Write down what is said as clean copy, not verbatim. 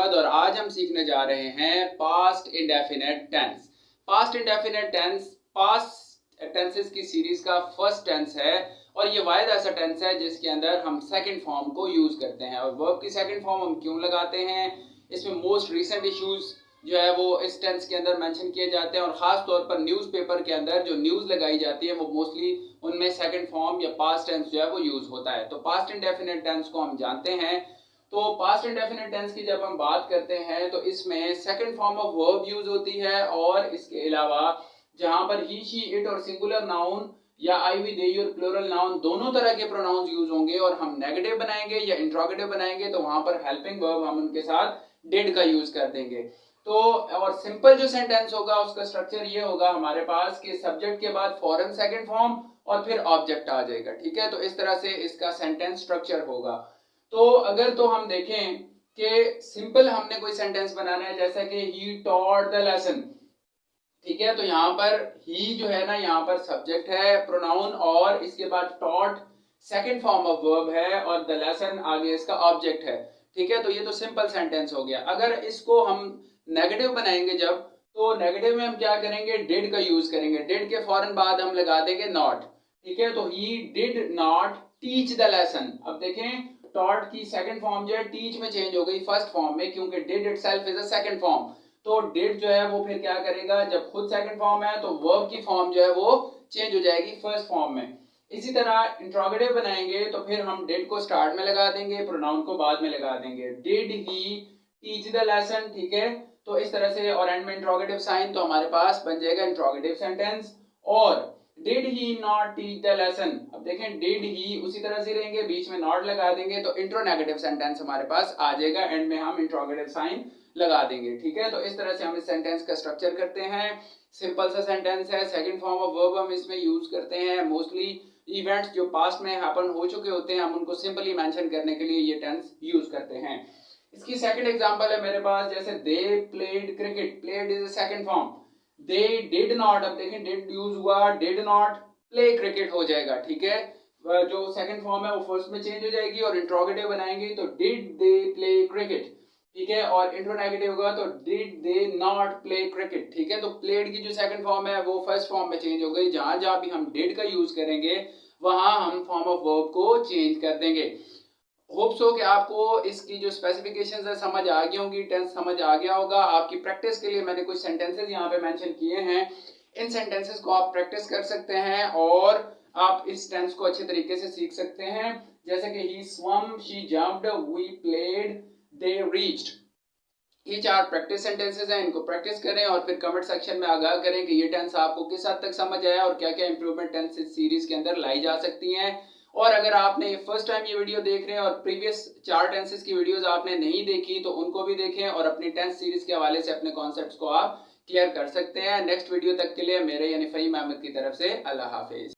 अहमद और आज हम सीखने जा रहे हैं past indefinite tense. Past indefinite tense past tenses की सीरीज का फर्स्ट टेंस है और ये वाहिद ऐसा टेंस है जिसके अंदर हम सेकंड फॉर्म को यूज करते हैं। और वर्ब की सेकंड फॉर्म हम क्यों लगाते हैं, इसमें मोस्ट रिसेंट इश्यूज जो है वो इस टेंस के अंदर मेंशन किए जाते हैं और खास तौर पर न्यूज़पेपर के अंदर जो न्यूज लगाई जाती है वो मोस्टली उनमें सेकंड फॉर्म या पास्ट टेंस जो है वो यूज होता है। तो पास्ट इंडेफिनिट टेंस को हम जानते हैं। तो पास्ट इंडेफिनिट टेंस की जब हम बात करते हैं तो इसमें second form of verb use होती है और इसके अलावा जहां पर ही शी इट और सिंगुलर नाउन या आई वी दे और प्लूरल नाउन दोनों तरह के प्रोनाउंस यूज होंगे और हम नेगेटिव बनाएंगे या इंट्रोगेटिव बनाएंगे तो वहां पर हेल्पिंग वर्ब हम उनके साथ डिड का यूज कर देंगे। तो और सिंपल जो सेंटेंस होगा उसका स्ट्रक्चर ये होगा हमारे पास कि सब्जेक्ट के बाद फॉरन सेकंड फॉर्म और फिर ऑब्जेक्ट आ जाएगा। ठीक है, तो इस तरह से इसका सेंटेंस स्ट्रक्चर होगा। तो अगर तो हम देखें कि सिंपल हमने कोई सेंटेंस बनाना है जैसा कि ही टॉट द लेसन। ठीक है, तो यहाँ पर ही जो है ना यहाँ पर सब्जेक्ट है प्रोनाउन और इसके बाद taught second form of verb है और द लेसन आगे इसका ऑब्जेक्ट है। ठीक है, तो ये तो सिंपल सेंटेंस हो गया। अगर इसको हम नेगेटिव बनाएंगे जब, तो नेगेटिव में हम क्या करेंगे, डिड का यूज करेंगे। डिड के फौरन बाद हम लगा देंगे नॉट। ठीक है, तो he did not teach the lesson. अब देखें टॉट की सेकंड फॉर्म जो है टीच में चेंज हो गई फर्स्ट फॉर्म में, क्योंकि did itself is a second form. तो डिड जो है वो फिर क्या करेगा, जब खुद सेकंड फॉर्म है तो वर्ब की फॉर्म जो है वो चेंज हो जाएगी फर्स्ट फॉर्म में। इसी तरह इंट्रोगेटिव बनाएंगे तो फिर हम डिड को स्टार्ट में लगा देंगे, प्रोनाउन को बाद में लगा देंगे। Did he teach the lesson. ठीक है, तो इस तरह से और एंड में इंट्रोगेटिव साइन, तो हमारे पास बन जाएगा इंट्रोगेटिव सेंटेंस। और did he not teach the lesson, अब देखें डिड ही उसी तरह से रहेंगे, बीच में नॉट लगा देंगे तो इंट्रोनेगेटिव सेंटेंस हमारे पास आ जाएगा, एंड में हम इंट्रोगेटिव साइन लगा देंगे। ठीक है, तो इस तरह से हम इस सेंटेंस का स्ट्रक्चर करते हैं। सिंपल सा सेंटेंस है, सेकंड फॉर्म ऑफ वर्ब हम इसमें यूज करते हैं। मोस्टली इवेंट्स जो पास्ट में हैपन हो चुके होते हैं हम उनको सिंपली मेंशन करने के लिए ये टेंस यूज करते हैं। इसकी सेकंड एग्जांपल है मेरे पास, जैसे they played cricket. Played is a second form. They did not, अब देखें डिड यूज हुआ, डिड नॉट प्ले क्रिकेट हो जाएगा। ठीक है, जो सेकंड फॉर्म है वो फर्स्ट में चेंज हो जाएगी और इंट्रोगेटिव बनाएंगे तो डिड दे प्ले क्रिकेट। ठीक है, और इंट्रोनेगेटिव होगा तो did they not play cricket. ठीक है, तो प्लेड की जो सेकंड फॉर्म है वो फर्स्ट फॉर्म में चेंज हो गई। जहां जहां भी हम डिड का यूज करेंगे वहां हम फॉर्म ऑफ वर्ब को चेंज कर देंगे। होप्स हो कि आपको इसकी जो स्पेसिफिकेशंस है समझ आ गई होंगी, टेंस समझ आ गया होगा। आपकी प्रैक्टिस के लिए मैंने कुछ सेंटेंसेस यहाँ पे मेंशन किए हैं, इन सेंटेंसेस को आप प्रैक्टिस कर सकते हैं और आप इस टेंस को अच्छे तरीके से सीख सकते हैं। जैसे कि he swam, she jumped, we played, they reached. ये चार प्रैक्टिस सेंटेंसेस हैं, इनको प्रैक्टिस करें और फिर कमेंट सेक्शन में आगाह करें कि ये टेंस आपको किस हद तक समझ आया और क्या क्या इंप्रूवमेंट टेंस इस सीरीज के अंदर लाई जा सकती हैं। और अगर आपने फर्स्ट टाइम ये वीडियो देख रहे हैं और प्रीवियस 4 टेंसेस की वीडियोस आपने नहीं देखी तो उनको भी देखें और अपनी टेंस सीरीज के हवाले से अपने कॉन्सेप्ट्स को आप क्लियर कर सकते हैं। नेक्स्ट वीडियो तक के लिए मेरे यानी फहीम अहमद की तरफ से अल्लाह हाफिज।